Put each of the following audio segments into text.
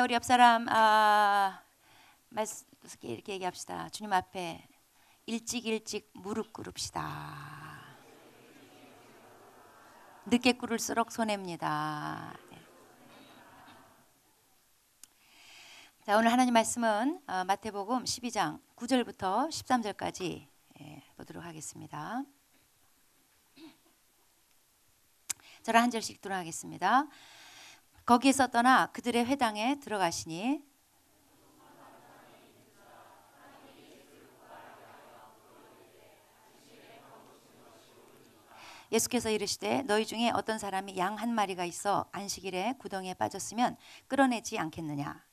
우리 옆 사람 말씀 이렇게 얘기합시다. 주님 앞에 일찍 무릎 꿇읍시다. 늦게 꿇을수록 손해입니다. 자, 오늘 하나님 말씀은 마태복음 12장 9절부터 13절까지 보도록 하겠습니다. 저랑 한 절씩 들어가겠습니다. 거기에서 떠나 그들의 회당에 들어가시니 예수께서 이르시되 너희 중에 어떤 사람이 양 한 마리가 있어 안식일에 구덩이에 빠졌으면 끌어내지 않겠느냐.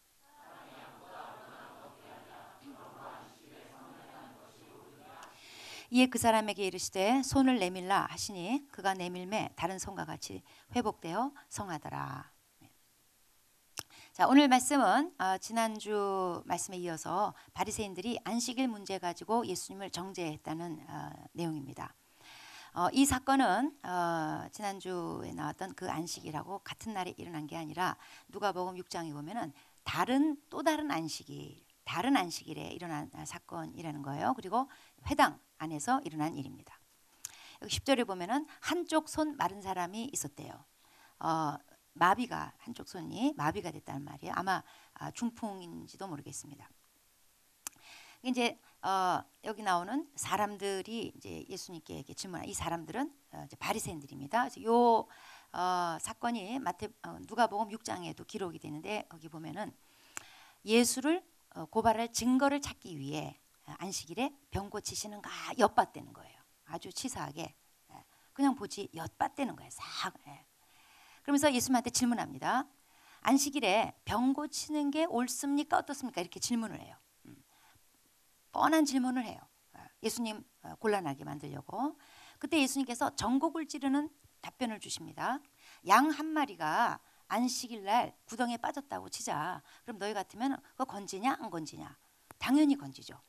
이에 그 사람에게 이르시되 손을 내밀라 하시니 그가 내밀매 다른 손과 같이 회복되어 성하더라. 자, 오늘 말씀은 지난주 말씀에 이어서 바리새인들이 안식일 문제 가지고 예수님을 정죄했다는 내용입니다. 이 사건은 지난주에 나왔던 그 안식이라고 같은 날에 일어난 게 아니라 누가복음 6장에 보면은 또 다른 안식일에 일어난 사건이라는 거예요. 그리고 회당 안에서 일어난 일입니다. 여기 10절에 보면은 한쪽 손 마른 사람이 있었대요. 한쪽 손이 마비가 됐다는 말이에요. 아마 중풍인지도 모르겠습니다. 이제 여기 나오는 사람들이 이제 예수님께 질문한 이 사람들은 이제 바리새인들입니다. 그래서 요 사건이 누가복음 6장에도 기록이 되는데 거기 보면은 예수를 고발할 증거를 찾기 위해 안식일에 병 고치시는가 엿봤다는 거예요. 아주 치사하게 그냥 보지 엿봤다는 거예요. 싹. 그러면서 예수님한테 질문합니다. 안식일에 병 고치는 게 옳습니까? 어떻습니까? 이렇게 질문을 해요. 뻔한 질문을 해요. 예수님 곤란하게 만들려고. 그때 예수님께서 전곡을 찌르는 답변을 주십니다. 양 한 마리가 안식일 날 구덩이에 빠졌다고 치자. 그럼 너희 같으면 그거 건지냐 안 건지냐? 당연히 건지죠.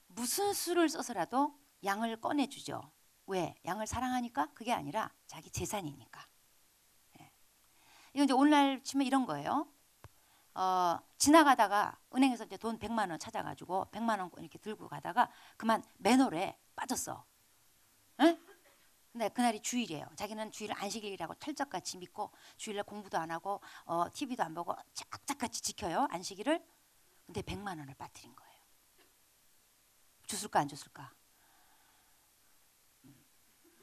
무슨 수를 써서라도 양을 꺼내주죠. 왜? 양을 사랑하니까? 그게 아니라 자기 재산이니까. 이건 이제 오늘날 치면 이런 거예요. 지나가다가 은행에서 이제 돈 100만 원 찾아가지고 100만 원 이렇게 들고 가다가 그만 맨홀에 빠졌어. 에? 근데 그날이 주일이에요. 자기는 주일을 안식일이라고 철저같이 믿고 주일날 공부도 안 하고 TV도 안 보고 짝짝같이 지켜요. 안식일을. 근데 100만 원을 빠뜨린 거예요. 줬을까 안 줬을까?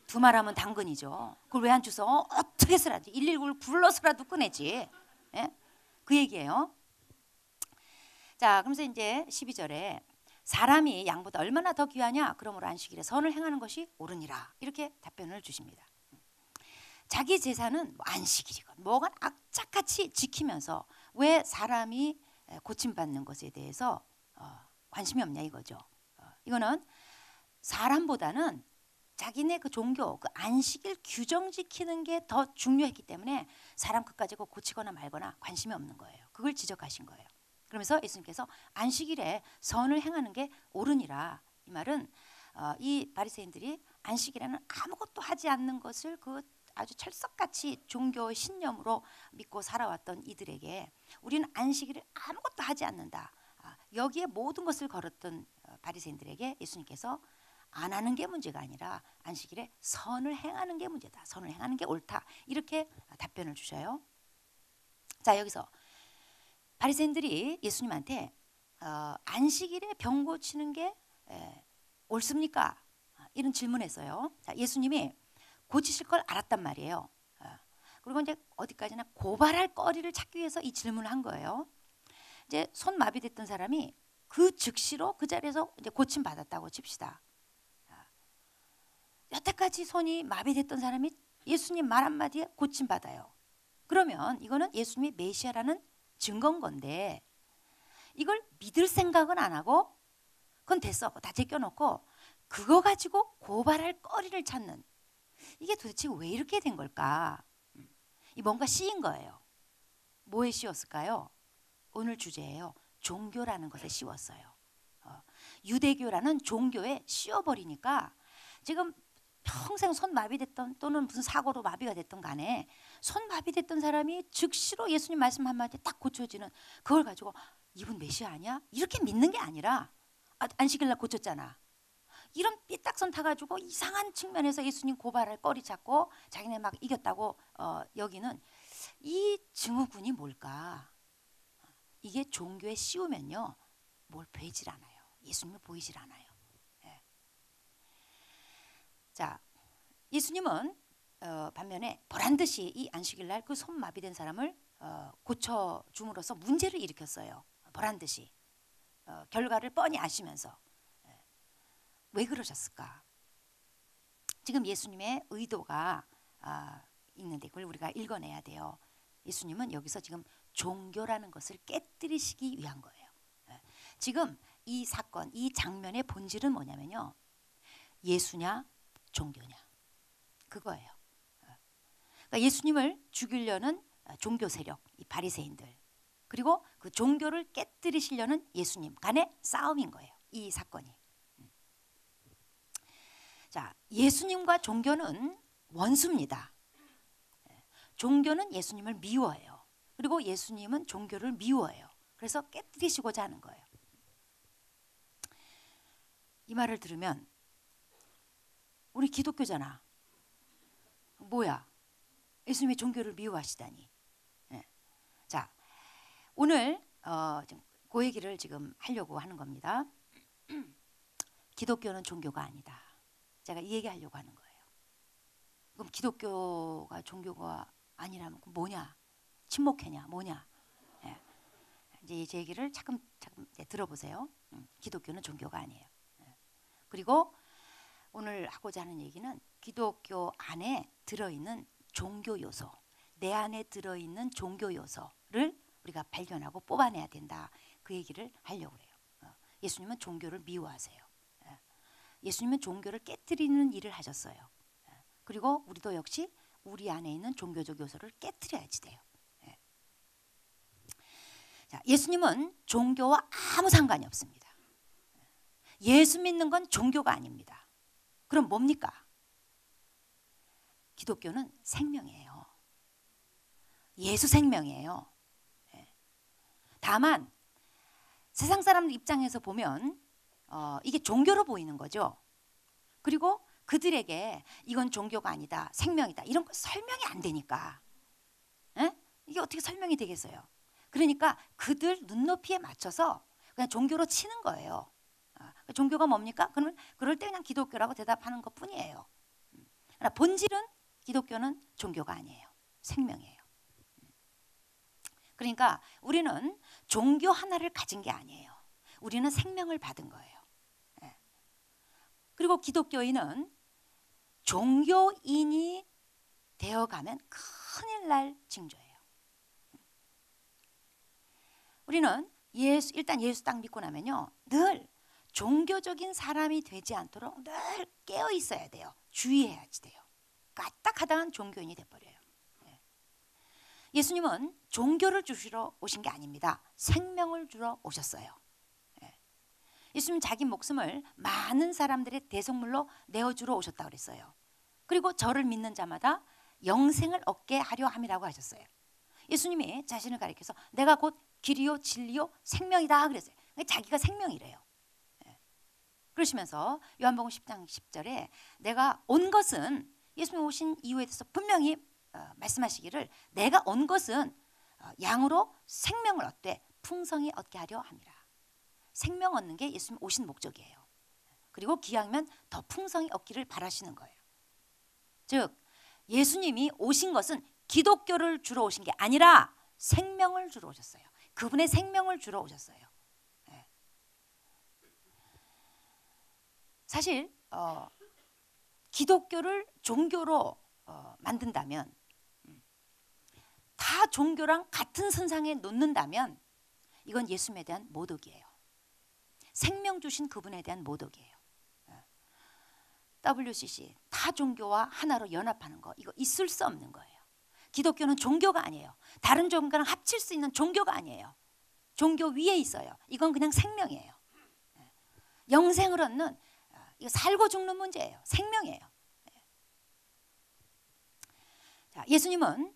두말하면 당근이죠. 그걸 왜 안 주서? 어떻게 해서라도 119를 불러서라도 꺼내지. 예? 그 얘기예요. 자, 그러면서 이제 12절에 사람이 양보다 얼마나 더 귀하냐? 그러므로 안식일에 선을 행하는 것이 옳으니라. 이렇게 답변을 주십니다. 자기 재산은 안식일이건 뭐건 악착같이 지키면서 왜 사람이 고침받는 것에 대해서 관심이 없냐 이거죠. 이거는 사람보다는 자기네 그 종교, 그 안식일 규정 지키는 게 더 중요했기 때문에 사람 끝까지 고치거나 말거나 관심이 없는 거예요. 그걸 지적하신 거예요. 그러면서 예수님께서 안식일에 선을 행하는 게 옳으니라. 이 말은 이 바리새인들이 안식일에는 아무것도 하지 않는 것을 그 아주 철석같이 종교 신념으로 믿고 살아왔던 이들에게 우리는 안식일을 아무것도 하지 않는다. 여기에 모든 것을 걸었던 바리새인들에게 예수님께서 안 하는 게 문제가 아니라 안식일에 선을 행하는 게 문제다. 선을 행하는 게 옳다. 이렇게 답변을 주셔요. 자, 여기서 바리새인들이 예수님한테 안식일에 병 고치는 게 옳습니까? 이런 질문했어요. 자, 예수님이 고치실 걸 알았단 말이에요. 그리고 이제 어디까지나 고발할 거리를 찾기 위해서 이 질문을 한 거예요. 이제 손 마비됐던 사람이 그 즉시로 그 자리에서 이제 고침 받았다고 칩시다. 여태까지 손이 마비됐던 사람이 예수님 말 한마디에 고침 받아요. 그러면 이거는 예수님이 메시아라는 증거인 건데 이걸 믿을 생각은 안 하고 그건 됐어. 다 제껴놓고 그거 가지고 고발할 거리를 찾는 이게 도대체 왜 이렇게 된 걸까? 이 뭔가 씌인 거예요. 뭐에 씌웠을까요? 오늘 주제예요. 종교라는 것에 씌웠어요. 유대교라는 종교에 씌워버리니까 지금 평생 손 마비됐던 또는 무슨 사고로 마비가 됐던 간에 손 마비됐던 사람이 즉시로 예수님 말씀 한마디에 딱 고쳐지는, 그걸 가지고 이분 메시아 아니야? 이렇게 믿는 게 아니라, 안식일 날 고쳤잖아. 이런 삐딱선 타가지고 이상한 측면에서 예수님 고발할 거리 찾고 자기네 막 이겼다고 여기는 이 증후군이 뭘까? 이게 종교에 씌우면요 뭘 보이질 않아요. 예수님을 보이질 않아요. 예. 자, 예수님은 반면에 보란듯이 이 안식일 날 그 손 마비된 사람을 고쳐줌으로써 문제를 일으켰어요. 보란듯이 결과를 뻔히 아시면서. 왜 그러셨을까? 지금 예수님의 의도가 있는데 그걸 우리가 읽어내야 돼요. 예수님은 여기서 지금 종교라는 것을 깨뜨리시기 위한 거예요. 지금 이 사건, 이 장면의 본질은 뭐냐면요, 예수냐 종교냐, 그거예요. 그러니까 예수님을 죽이려는 종교 세력, 이 바리새인들, 그리고 그 종교를 깨뜨리시려는 예수님 간의 싸움인 거예요. 이 사건이. 자, 예수님과 종교는 원수입니다. 종교는 예수님을 미워해요. 그리고 예수님은 종교를 미워해요. 그래서 깨뜨리시고자 하는 거예요. 이 말을 들으면 우리 기독교잖아. 뭐야? 예수님의 종교를 미워하시다니. 자, 오늘 그 얘기를 지금 하려고 하는 겁니다. 기독교는 종교가 아니다. 제가 이 얘기 하려고 하는 거예요. 그럼 기독교가 종교가 아니라면 뭐냐? 침묵회냐? 뭐냐? 예. 이제 제 얘기를 차근 들어보세요. 기독교는 종교가 아니에요. 예. 그리고 오늘 하고자 하는 얘기는 기독교 안에 들어있는 종교 요소, 내 안에 들어있는 종교 요소를 우리가 발견하고 뽑아내야 된다. 그 얘기를 하려고 해요. 예수님은 종교를 미워하세요. 예수님은 종교를 깨뜨리는 일을 하셨어요. 그리고 우리도 역시 우리 안에 있는 종교적 요소를 깨뜨려야지 돼요. 자, 예수님은 종교와 아무 상관이 없습니다. 예수 믿는 건 종교가 아닙니다. 그럼 뭡니까? 기독교는 생명이에요. 예수 생명이에요. 다만 세상 사람들 입장에서 보면 이게 종교로 보이는 거죠. 그리고 그들에게 이건 종교가 아니다, 생명이다, 이런 거 설명이 안 되니까. 이게 어떻게 설명이 되겠어요? 그러니까 그들 눈높이에 맞춰서 그냥 종교로 치는 거예요. 종교가 뭡니까? 그러면 그럴 때 그냥 기독교라고 대답하는 것 뿐이에요. 그러나 본질은 기독교는 종교가 아니에요. 생명이에요. 그러니까 우리는 종교 하나를 가진 게 아니에요. 우리는 생명을 받은 거예요. 그리고 기독교인은 종교인이 되어가면 큰일 날 징조예요. 우리는 일단 예수 딱 믿고 나면요, 늘 종교적인 사람이 되지 않도록 늘 깨어 있어야 돼요. 주의해야지 돼요. 까딱하다한 종교인이 돼버려요. 예수님은 종교를 주시러 오신 게 아닙니다. 생명을 주러 오셨어요. 예수님 자기 목숨을 많은 사람들의 대속물로 내어주러 오셨다고 그랬어요. 그리고 저를 믿는 자마다 영생을 얻게 하려 함이라고 하셨어요. 예수님이 자신을 가리켜서 내가 곧 길이요 진리요 생명이다 그랬어요. 자기가 생명이래요. 그러시면서 요한복음 10장 10절에 내가 온 것은, 예수님 오신 이유에 대해서 분명히 말씀하시기를, 내가 온 것은 양으로 생명을 얻되 풍성히 얻게 하려 함이라. 생명 얻는 게 예수님 오신 목적이에요. 그리고 기왕이면 더 풍성히 얻기를 바라시는 거예요. 즉 예수님이 오신 것은 기독교를 주러 오신 게 아니라 생명을 주러 오셨어요. 그분의 생명을 주러 오셨어요. 사실 기독교를 종교로 만든다면, 다 종교랑 같은 선상에 놓는다면 이건 예수님에 대한 모독이에요. 생명 주신 그분에 대한 모독이에요. WCC 다 종교와 하나로 연합하는 거, 이거 있을 수 없는 거예요. 기독교는 종교가 아니에요. 다른 종교랑 합칠 수 있는 종교가 아니에요. 종교 위에 있어요. 이건 그냥 생명이에요. 영생을 얻는, 이거 살고 죽는 문제예요. 생명이에요. 자, 예수님은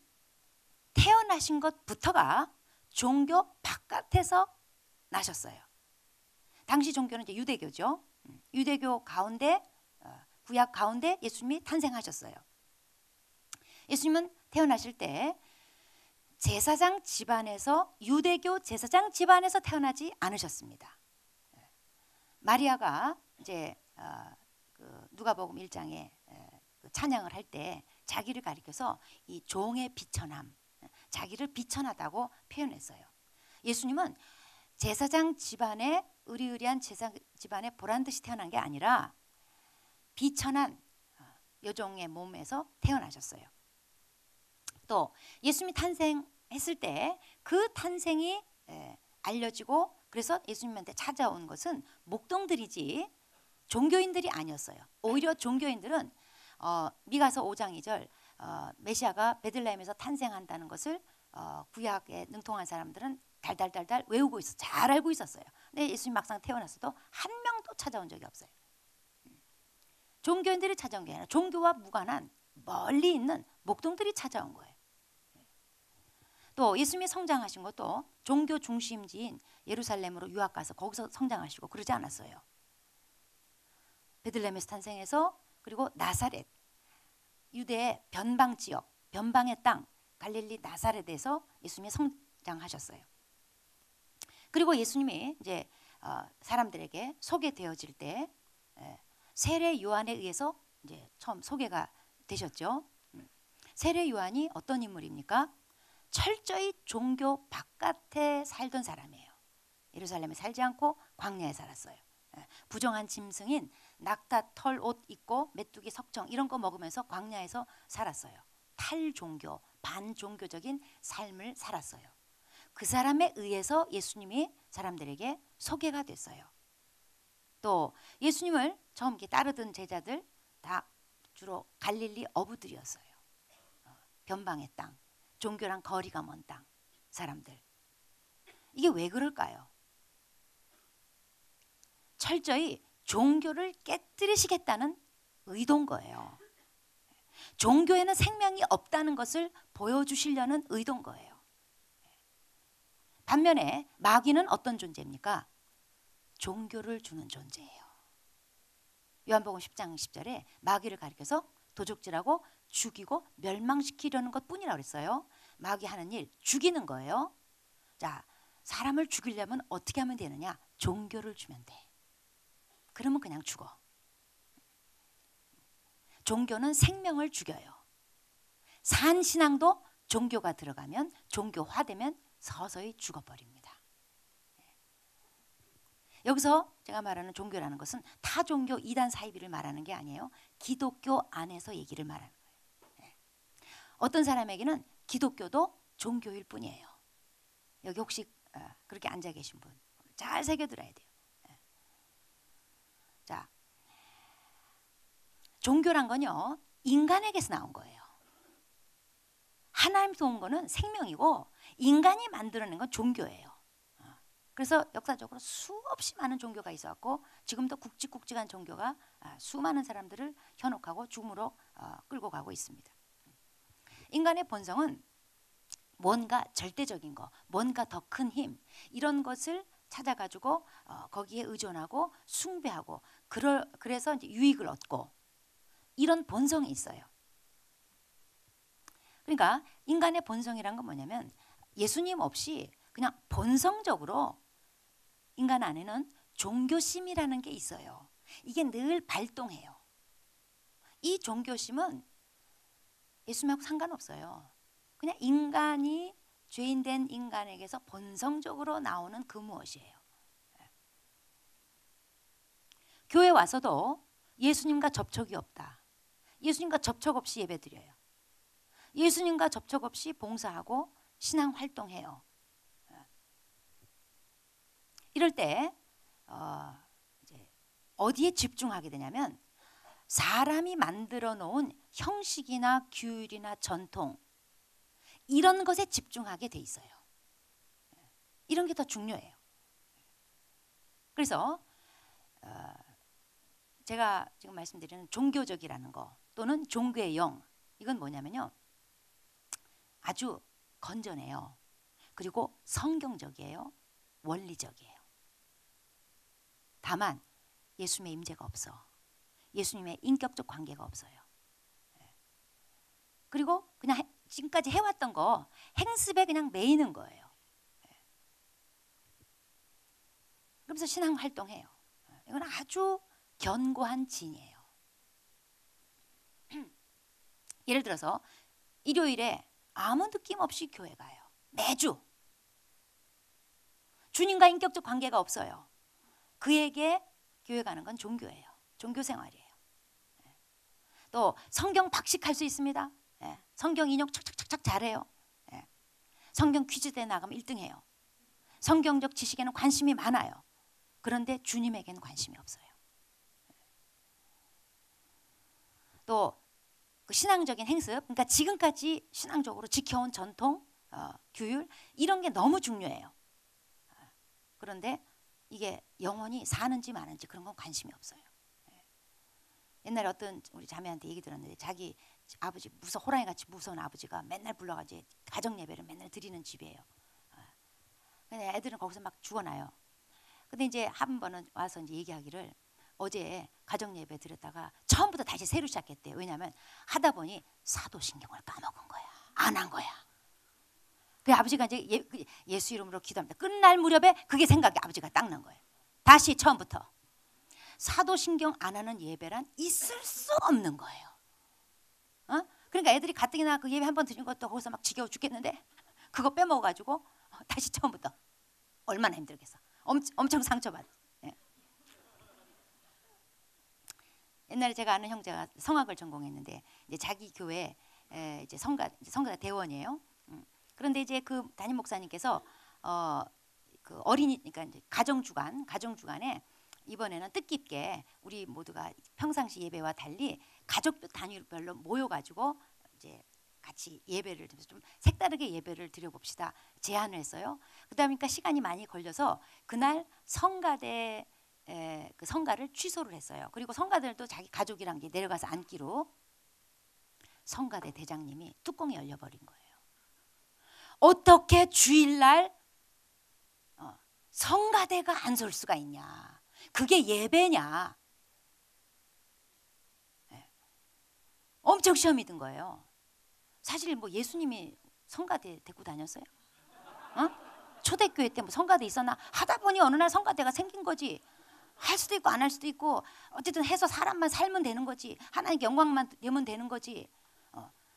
태어나신 것부터가 종교 바깥에서 나셨어요. 당시 종교는 이제 유대교죠. 유대교 가운데 구약 가운데 예수님이 탄생하셨어요. 예수님은 태어나실 때 제사장 집안에서 유대교 제사장 집안에서 태어나지 않으셨습니다. 마리아가 이제 그 누가복음 1장에 그 찬양을 할 때 자기를 가리켜서 이 종의 비천함, 자기를 비천하다고 표현했어요. 예수님은 제사장 집안에 의리의리한 제사장 집안에 보란 듯이 태어난 게 아니라 비천한 여종의 몸에서 태어나셨어요. 또 예수님이 탄생했을 때 그 탄생이 알려지고 그래서 예수님한테 찾아온 것은 목동들이지 종교인들이 아니었어요. 오히려 종교인들은 미가서 5장 2절 메시아가 베들레헴에서 탄생한다는 것을 구약에 능통한 사람들은 달달달달 외우고 있어 잘 알고 있었어요. 근데 예수님 막상 태어났어도 한 명도 찾아온 적이 없어요. 종교인들이 찾아온 게 아니라 종교와 무관한 멀리 있는 목동들이 찾아온 거예요. 또 예수님이 성장하신 것도 종교 중심지인 예루살렘으로 유학 가서 거기서 성장하시고 그러지 않았어요. 베들레헴에서 탄생해서 그리고 나사렛 유대의 변방 지역 변방의 땅 갈릴리 나사렛에서 예수님이 성장하셨어요. 그리고 예수님이 이제 사람들에게 소개되어질 때 세례 요한에 의해서 이제 처음 소개가 되셨죠. 세례 요한이 어떤 인물입니까? 철저히 종교 바깥에 살던 사람이에요. 예루살렘에 살지 않고 광야에 살았어요. 부정한 짐승인 낙타 털 옷 입고 메뚜기 석청 이런 거 먹으면서 광야에서 살았어요. 탈종교, 반종교적인 삶을 살았어요. 그 사람에 의해서 예수님이 사람들에게 소개가 됐어요. 또 예수님을 처음 따르던 제자들 다 주로 갈릴리 어부들이었어요. 변방의 땅, 종교랑 거리가 먼 땅 사람들. 이게 왜 그럴까요? 철저히 종교를 깨뜨리시겠다는 의도인 거예요. 종교에는 생명이 없다는 것을 보여주시려는 의도인 거예요. 반면에 마귀는 어떤 존재입니까? 종교를 주는 존재예요. 요한복음 10장 10절에 마귀를 가리켜서 도적질하고 죽이고 멸망시키려는 것뿐이라고 그랬어요. 마귀 하는 일 죽이는 거예요. 자, 사람을 죽이려면 어떻게 하면 되느냐? 종교를 주면 돼. 그러면 그냥 죽어. 종교는 생명을 죽여요. 산신앙도 종교가 들어가면 종교화되면 서서히 죽어버립니다. 여기서 제가 말하는 종교라는 것은 타종교 이단 사이비를 말하는 게 아니에요. 기독교 안에서 얘기를 말하는 거예요. 어떤 사람에게는 기독교도 종교일 뿐이에요. 여기 혹시 그렇게 앉아 계신 분 잘 새겨들어야 돼요. 자, 종교란 건요 인간에게서 나온 거예요. 하나님에서 온 거는 생명이고 인간이 만들어낸 건 종교예요. 그래서 역사적으로 수없이 많은 종교가 있었고 지금도 굵직굵직한 종교가 수많은 사람들을 현혹하고 죽음으로 끌고 가고 있습니다. 인간의 본성은 뭔가 절대적인 거, 뭔가 더 큰 힘 이런 것을 찾아가지고 거기에 의존하고 숭배하고 그래서 이제 유익을 얻고 이런 본성이 있어요. 그러니까 인간의 본성이란 건 뭐냐면 예수님 없이 그냥 본성적으로 인간 안에는 종교심이라는 게 있어요. 이게 늘 발동해요. 이 종교심은 예수님하고 상관없어요. 그냥 인간이 죄인된 인간에게서 본성적으로 나오는 그 무엇이에요. 교회 와서도 예수님과 접촉이 없다. 예수님과 접촉 없이 예배드려요. 예수님과 접촉 없이 봉사하고 신앙 활동해요. 이럴 때 이제 어디에 집중하게 되냐면 사람이 만들어 놓은 형식이나 규율이나 전통 이런 것에 집중하게 돼 있어요. 이런 게 더 중요해요. 그래서 제가 지금 말씀드리는 종교적이라는 거 또는 종교의 영 이건 뭐냐면요. 아주 건전해요. 그리고 성경적이에요. 원리적이에요. 다만 예수님의 임재가 없어. 예수님의 인격적 관계가 없어요. 그리고 그냥 지금까지 해왔던 거 행습에 그냥 매이는 거예요. 그러면서 신앙 활동해요. 이건 아주 견고한 진이에요. 예를 들어서 일요일에 아무 느낌 없이 교회 가요. 매주. 주님과 인격적 관계가 없어요. 그에게 교회 가는 건 종교예요. 종교 생활이에요. 또 성경 박식할 수 있습니다. 성경 인용 착착착착 잘해요. 성경 퀴즈대회 나가면 1등해요. 성경적 지식에는 관심이 많아요. 그런데 주님에게는 관심이 없어요. 또 그 신앙적인 행습, 그러니까 지금까지 신앙적으로 지켜온 전통, 규율 이런 게 너무 중요해요. 그런데 이게 영혼이 사는지 마는지 그런 건 관심이 없어요. 옛날에 어떤 우리 자매한테 얘기 들었는데 자기 아버지 호랑이같이 무서운 아버지가 맨날 불러가지고 가정 예배를 맨날 드리는 집이에요. 근데 애들은 거기서 막 죽어나요. 근데 이제 한 번은 와서 이제 얘기하기를 어제 가정 예배 드렸다가 처음부터 다시 새로 시작했대요. 왜냐하면 하다 보니 사도신경을 까먹은 거야. 안 한 거야. 그 아버지가 이제 예수 이름으로 기도합니다. 끝날 무렵에 그게 생각이 아버지가 딱 난 거예요. 다시 처음부터. 사도신경 안 하는 예배란 있을 수 없는 거예요. 그러니까 애들이 가뜩이나 그 예배 한 번 드린 것도 거기서 막 지겨워 죽겠는데 그거 빼먹어가지고 다시 처음부터. 얼마나 힘들겠어. 엄청 상처받. 옛날에 제가 아는 형제가 성악을 전공했는데 이제 자기 교회 이제 성가 대원이에요. 그런데 이제 그 담임 목사님께서 그 어린이 그러니까 이제 가정 주간에 이번에는 뜻깊게 우리 모두가 평상시 예배와 달리 가족도 단위별로 모여가지고 이제 같이 예배를 좀 색다르게 예배를 드려봅시다 제안을 했어요. 그러다 보니까 시간이 많이 걸려서 그날 성가대 그 성가를 취소를 했어요. 그리고 성가들도 자기 가족이랑 이제 내려가서 앉기로 성가대 대장님이 뚜껑이 열려버린 거예요. 어떻게 주일날 성가대가 안 설 수가 있냐? 그게 예배냐? 엄청 시험이 든 거예요. 사실 뭐 예수님이 성가대 데리고 다녔어요? 초대교회 때 뭐 성가대 있었나? 하다 보니 어느 날 성가대가 생긴 거지. 할 수도 있고 안 할 수도 있고 어쨌든 해서 사람만 살면 되는 거지. 하나님께 영광만 내면 되는 거지.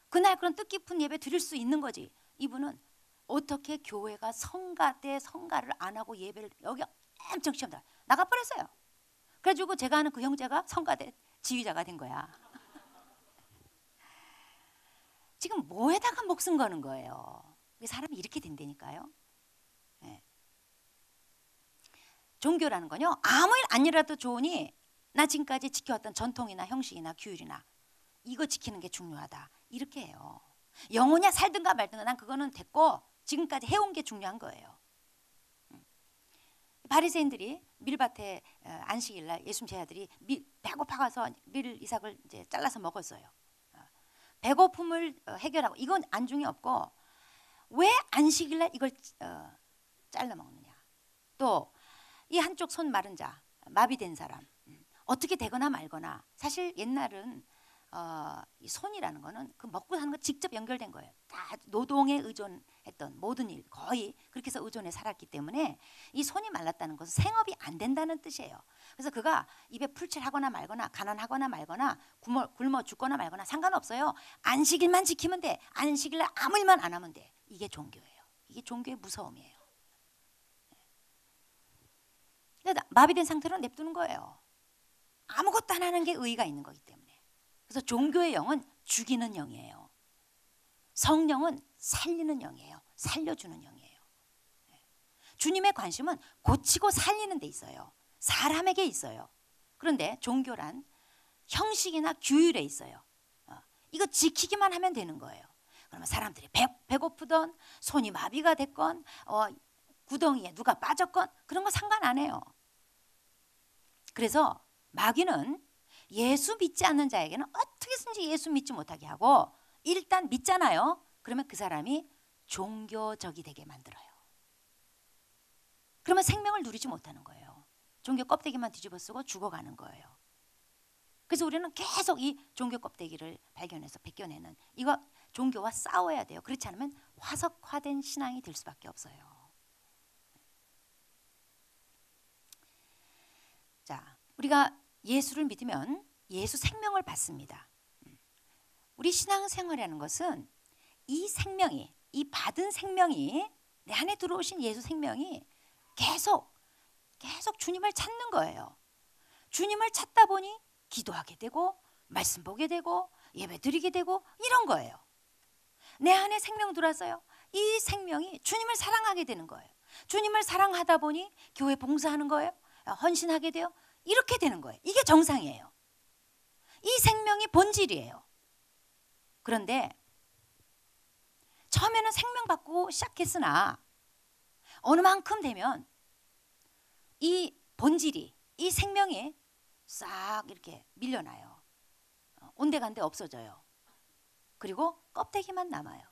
그날 그런 뜻깊은 예배 드릴 수 있는 거지. 이분은 어떻게 교회가 성가대 성가를 안 하고 예배를 여기 엄청 시험 다 나가버렸어요. 그래가지고 제가 아는 그 형제가 성가대 지휘자가 된 거야. 지금 뭐에다가 목숨 거는 거예요. 사람이 이렇게 된다니까요. 네. 종교라는 건요 아무 일 아니라도 좋으니 나 지금까지 지켜왔던 전통이나 형식이나 규율이나 이거 지키는 게 중요하다 이렇게 해요. 영혼이야 살든가 말든가 난 그거는 됐고 지금까지 해온 게 중요한 거예요. 바리새인들이 밀밭에 안식일날 예수님 제자들이 배고파가서 밀 이삭을 이제 잘라서 먹었어요. 배고픔을 해결하고 이건 안중에 없고 왜 안식일날 이걸 잘라 먹느냐. 또 이 한쪽 손 마른 자 마비된 사람 어떻게 되거나 말거나 사실 옛날은 이 손이라는 거는 그 먹고 사는 거 직접 연결된 거예요. 다 노동에 의존했던 모든 일 거의 그렇게 해서 의존해 살았기 때문에 이 손이 말랐다는 것은 생업이 안 된다는 뜻이에요. 그래서 그가 입에 풀칠하거나 말거나 가난하거나 말거나 굶어 죽거나 말거나 상관없어요. 안식일만 지키면 돼. 안식일날 아무 일만 안 하면 돼. 이게 종교예요. 이게 종교의 무서움이에요. 마비된 상태로 냅두는 거예요. 아무것도 안 하는 게 의의가 있는 거기 때문에. 그래서 종교의 영은 죽이는 영이에요. 성령은 살리는 영이에요. 살려주는 영이에요. 주님의 관심은 고치고 살리는 데 있어요. 사람에게 있어요. 그런데 종교란 형식이나 규율에 있어요. 이거 지키기만 하면 되는 거예요. 그러면 사람들이 배고프던 손이 마비가 됐건 구덩이에 누가 빠졌건 그런 거 상관 안 해요. 그래서 마귀는 예수 믿지 않는 자에게는 어떻게든지 예수 믿지 못하게 하고 일단 믿잖아요. 그러면 그 사람이 종교적이 되게 만들어요. 그러면 생명을 누리지 못하는 거예요. 종교 껍데기만 뒤집어 쓰고 죽어가는 거예요. 그래서 우리는 계속 이 종교 껍데기를 발견해서 벗겨내는, 이거 종교와 싸워야 돼요. 그렇지 않으면 화석화된 신앙이 될 수밖에 없어요. 자, 우리가 예수를 믿으면 예수 생명을 받습니다. 우리 신앙생활이라는 것은 이 생명이, 이 받은 생명이, 내 안에 들어오신 예수 생명이 계속 주님을 찾는 거예요. 주님을 찾다 보니 기도하게 되고 말씀 보게 되고 예배 드리게 되고 이런 거예요. 내 안에 생명 들어왔어요. 이 생명이 주님을 사랑하게 되는 거예요. 주님을 사랑하다 보니 교회 봉사하는 거예요. 헌신하게 돼요. 이렇게 되는 거예요. 이게 정상이에요. 이 생명이 본질이에요. 그런데 처음에는 생명 받고 시작했으나 어느 만큼 되면 이 본질이, 이 생명이 싹 이렇게 밀려나요. 온데간데 없어져요. 그리고 껍데기만 남아요.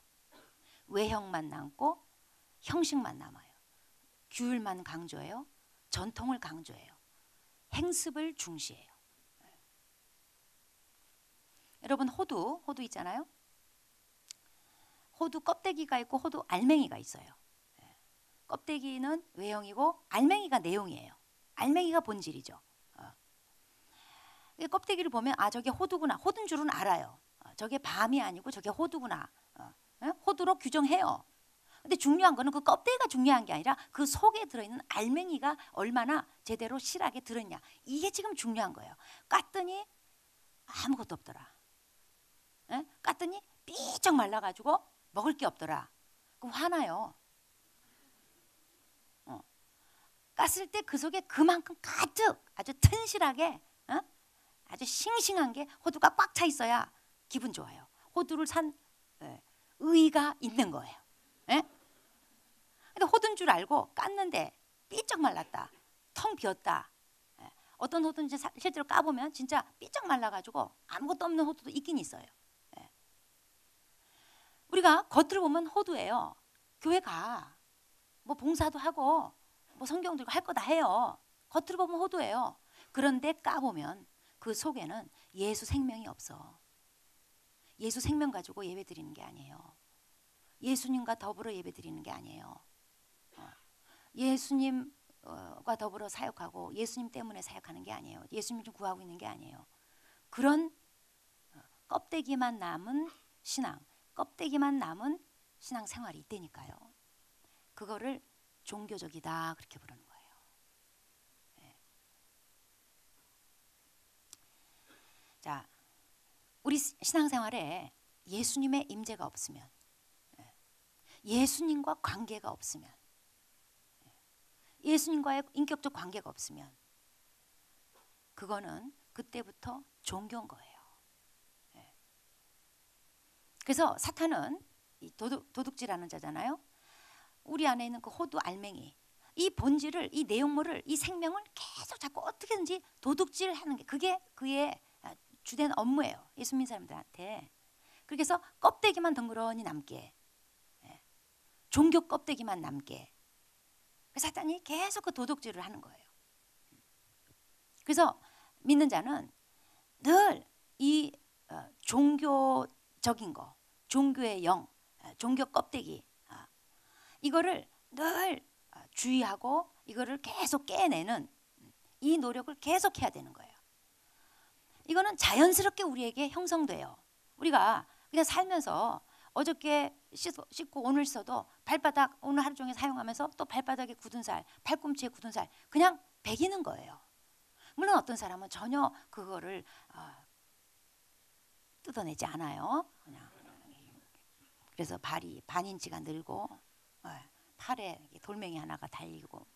외형만 남고 형식만 남아요. 규율만 강조해요. 전통을 강조해요. 행습을 중시해요. 여러분 호두 있잖아요. 호두 껍데기가 있고 호두 알맹이가 있어요. 껍데기는 외형이고 알맹이가 내용이에요. 알맹이가 본질이죠. 껍데기를 보면 아 저게 호두구나. 호두인 줄은 알아요. 저게 밤이 아니고 저게 호두구나. 호두로 규정해요. 근데 중요한 거는 그 껍데기가 중요한 게 아니라 그 속에 들어있는 알맹이가 얼마나 제대로 실하게 들었냐. 이게 지금 중요한 거예요. 깠더니 아무것도 없더라. 깠더니 삐쩍 말라가지고 먹을 게 없더라. 그럼 화나요. 깠을 때 그 속에 그만큼 가득 아주 튼실하게 아주 싱싱한 게 호두가 꽉 차 있어야 기분 좋아요. 호두를 산 의의가 있는 거예요. 근데 호두인 줄 알고 깠는데 삐쩍 말랐다. 텅 비었다. 어떤 호두는 실제로 까보면 진짜 삐쩍 말라가지고 아무것도 없는 호두도 있긴 있어요. 우리가 겉으로 보면 호두예요. 교회 가. 뭐 봉사도 하고 뭐 성경 들고 할 거 다 해요. 겉으로 보면 호두예요. 그런데 까보면 그 속에는 예수 생명이 없어. 예수 생명 가지고 예배 드리는 게 아니에요. 예수님과 더불어 예배 드리는 게 아니에요. 예수님과 더불어 사역하고 예수님 때문에 사역하는 게 아니에요. 예수님 좀 구하고 있는 게 아니에요. 그런 껍데기만 남은 신앙, 껍데기만 남은 신앙 생활이 있다니까요. 그거를 종교적이다 그렇게 부르는 거예요. 자, 우리 신앙생활에 예수님의 임재가 없으면, 예수님과 관계가 없으면, 예수님과의 인격적 관계가 없으면 그거는 그때부터 종교인 거예요. 그래서 사탄은 이 도둑질하는 자잖아요. 우리 안에 있는 그 호두 알맹이, 이 본질을, 이 내용물을, 이 생명을 계속 자꾸 어떻게든지 도둑질하는 게 그게 그의 주된 업무예요. 예수 믿는 사람들한테. 그래서 껍데기만 덩그러니 남게, 종교 껍데기만 남게, 사탄이 계속 그 도둑질을 하는 거예요. 그래서 믿는 자는 늘 이 종교적인 거, 종교의 영, 종교 껍데기, 이거를 늘 주의하고 이거를 계속 깨내는 이 노력을 계속 해야 되는 거예요. 이거는 자연스럽게 우리에게 형성돼요. 우리가 그냥 살면서 어저께 씻고 오늘 써도 발바닥 오늘 하루 종일 사용하면서 또 발바닥에 굳은 살, 팔꿈치에 굳은 살 그냥 배기는 거예요. 물론 어떤 사람은 전혀 그거를 뜯어내지 않아요. 그냥 그래서 발이 반인치가 늘고 팔에 돌멩이 하나가 달리고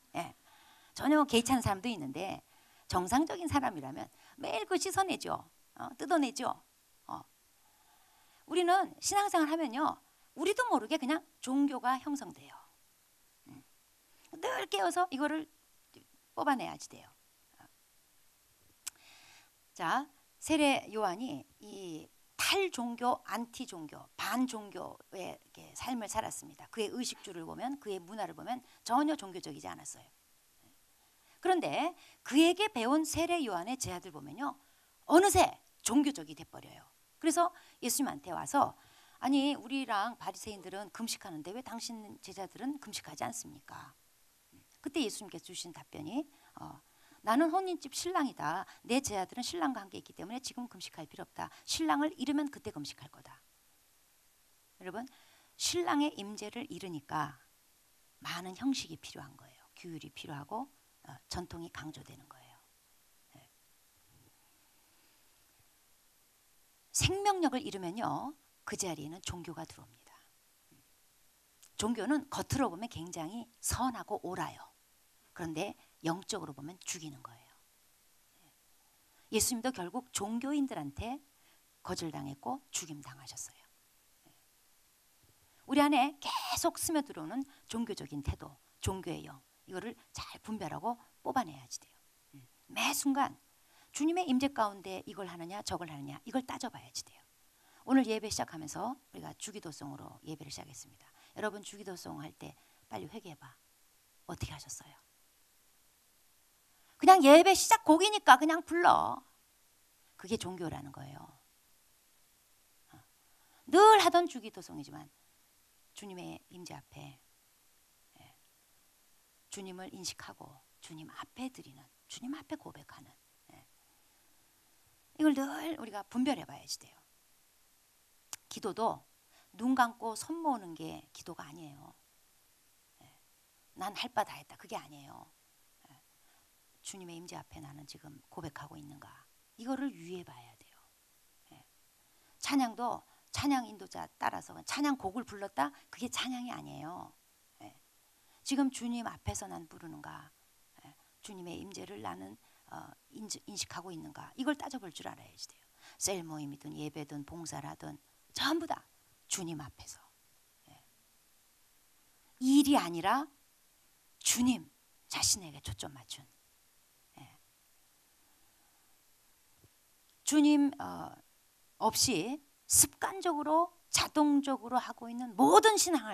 전혀 개의치 않은 사람도 있는데 정상적인 사람이라면 매일 그 씻어내죠. 뜯어내죠. 우리는 신앙생활 하면요. 우리도 모르게 그냥 종교가 형성돼요. 늘 깨어서 이거를 뽑아내야지 돼요. 자, 세례 요한이 이 다 탈종교, 안티 종교, 반종교의 이렇게 삶을 살았습니다. 그의 의식주를 보면, 그의 문화를 보면 전혀 종교적이지 않았어요. 그런데 그에게 배운 세례 요한의 제자들 보면요, 어느새 종교적이 돼버려요. 그래서 예수님한테 와서, 아니 우리랑 바리새인들은 금식하는데 왜 당신 제자들은 금식하지 않습니까? 그때 예수님께서 주신 답변이 나는 혼인집 신랑이다. 내 제자들은 신랑과 함께 있기 때문에 지금 금식할 필요 없다. 신랑을 잃으면 그때 금식할 거다. 여러분, 신랑의 임재를 잃으니까 많은 형식이 필요한 거예요. 규율이 필요하고 전통이 강조되는 거예요. 네. 생명력을 잃으면요, 그 자리에는 종교가 들어옵니다. 종교는 겉으로 보면 굉장히 선하고 옳아요. 그런데 영적으로 보면 죽이는 거예요. 예수님도 결국 종교인들한테 거절당했고 죽임당하셨어요. 우리 안에 계속 스며들어오는 종교적인 태도, 종교의 영, 이거를 잘 분별하고 뽑아내야지 돼요. 매 순간 주님의 임재 가운데 이걸 하느냐 저걸 하느냐 이걸 따져봐야지 돼요. 오늘 예배 시작하면서 우리가 주기도송으로 예배를 시작했습니다. 여러분 주기도송 할 때 빨리 회개해봐. 어떻게 하셨어요? 그냥 예배 시작 곡이니까 그냥 불러. 그게 종교라는 거예요. 늘 하던 주기도송이지만 주님의 임재 앞에 주님을 인식하고 주님 앞에 드리는, 주님 앞에 고백하는, 이걸 늘 우리가 분별해 봐야지 돼요. 기도도 눈 감고 손 모으는 게 기도가 아니에요. 난 할 바 다 했다. 그게 아니에요. 주님의 임재 앞에 나는 지금 고백하고 있는가, 이거를 유의해 봐야 돼요. 찬양도 찬양 인도자 따라서 찬양 곡을 불렀다? 그게 찬양이 아니에요. 지금 주님 앞에서 난 부르는가, 주님의 임재를 나는 인식하고 있는가, 이걸 따져볼 줄 알아야지 돼요. 셀 모임이든 예배든 봉사라든 전부 다 주님 앞에서. 일이 아니라 주님 자신에게 초점 맞춘. 주님 없이 습관적으로 자동적으로 하고 있는 모든 신앙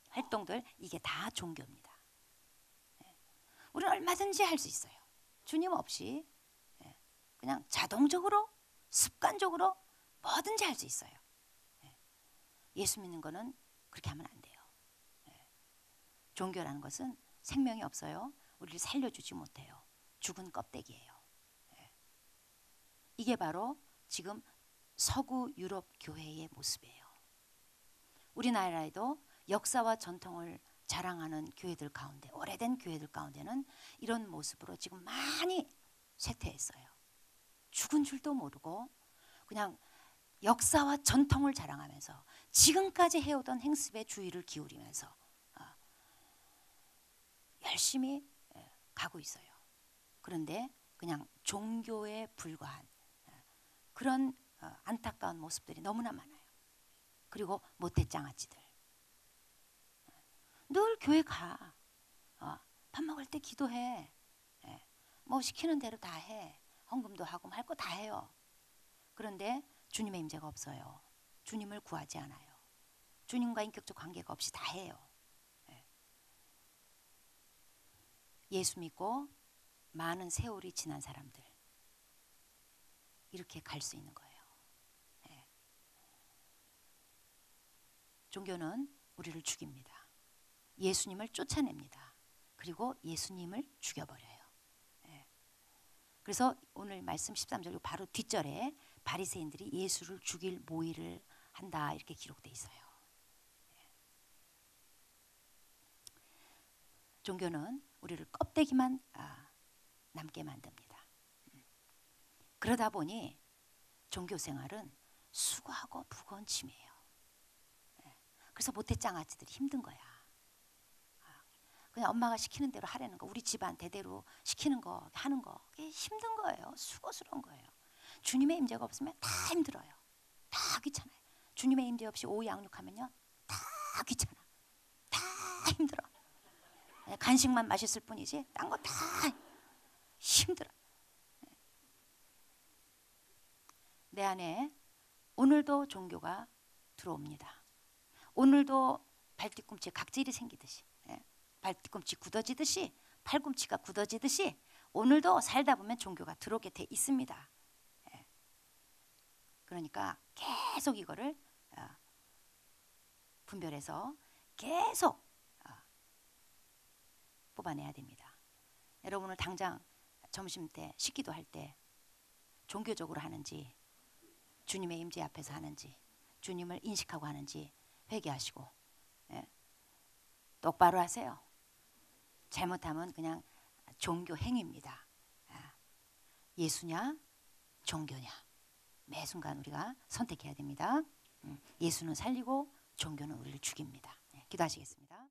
활동들, 이게 다 종교입니다. 우리는 얼마든지 할 수 있어요. 주님 없이 그냥 자동적으로 습관적으로 뭐든지 할 수 있어요. 예수 믿는 거는 그렇게 하면 안 돼요. 종교라는 것은 생명이 없어요. 우리를 살려주지 못해요. 죽은 껍데기예요. 이게 바로 지금 서구 유럽 교회의 모습이에요. 우리나라에도 역사와 전통을 자랑하는 교회들 가운데, 오래된 교회들 가운데는 이런 모습으로 지금 많이 쇠퇴했어요. 죽은 줄도 모르고 그냥 역사와 전통을 자랑하면서 지금까지 해오던 행습에 주의를 기울이면서 열심히 가고 있어요. 그런데 그냥 종교에 불과한 그런 안타까운 모습들이 너무나 많아요. 그리고 못대장아찌들 늘 교회 가. 밥 먹을 때 기도해. 뭐 시키는 대로 다 해. 헌금도 하고 할 거 다 해요. 그런데 주님의 임재가 없어요. 주님을 구하지 않아요. 주님과 인격적 관계가 없이 다 해요. 예수 믿고 많은 세월이 지난 사람들, 이렇게 갈 수 있는 거예요. 종교는 우리를 죽입니다. 예수님을 쫓아냅니다. 그리고 예수님을 죽여버려요. 그래서 오늘 말씀 13절 바로 뒷절에 바리새인들이 예수를 죽일 모의를 한다, 이렇게 기록되어 있어요. 종교는 우리를 껍데기만 남게 만듭니다. 그러다 보니 종교 생활은 수고하고 무거운 짐이에요. 그래서 모태짱아찌들이 힘든 거야. 그냥 엄마가 시키는 대로 하라는 거, 우리 집안 대대로 시키는 거 하는 거, 그게 힘든 거예요. 수고스러운 거예요. 주님의 임재가 없으면 다 힘들어요. 다 귀찮아요. 주님의 임재 없이 오후 양육하면요, 다 귀찮아. 다 힘들어. 간식만 맛있을 뿐이지 딴 거 다 힘들어. 내 안에 오늘도 종교가 들어옵니다. 오늘도 발뒤꿈치에 각질이 생기듯이, 발뒤꿈치 굳어지듯이, 팔꿈치가 굳어지듯이 오늘도 살다 보면 종교가 들어오게 돼 있습니다. 그러니까 계속 이거를 분별해서 계속 뽑아내야 됩니다. 여러분은 당장 점심 때 식기도 할 때 종교적으로 하는지, 주님의 임재 앞에서 하는지, 주님을 인식하고 하는지 회개하시고, 똑바로 하세요. 잘못하면 그냥 종교 행위입니다. 예수냐 종교냐, 매 순간 우리가 선택해야 됩니다. 예수는 살리고 종교는 우리를 죽입니다. 기도하시겠습니다.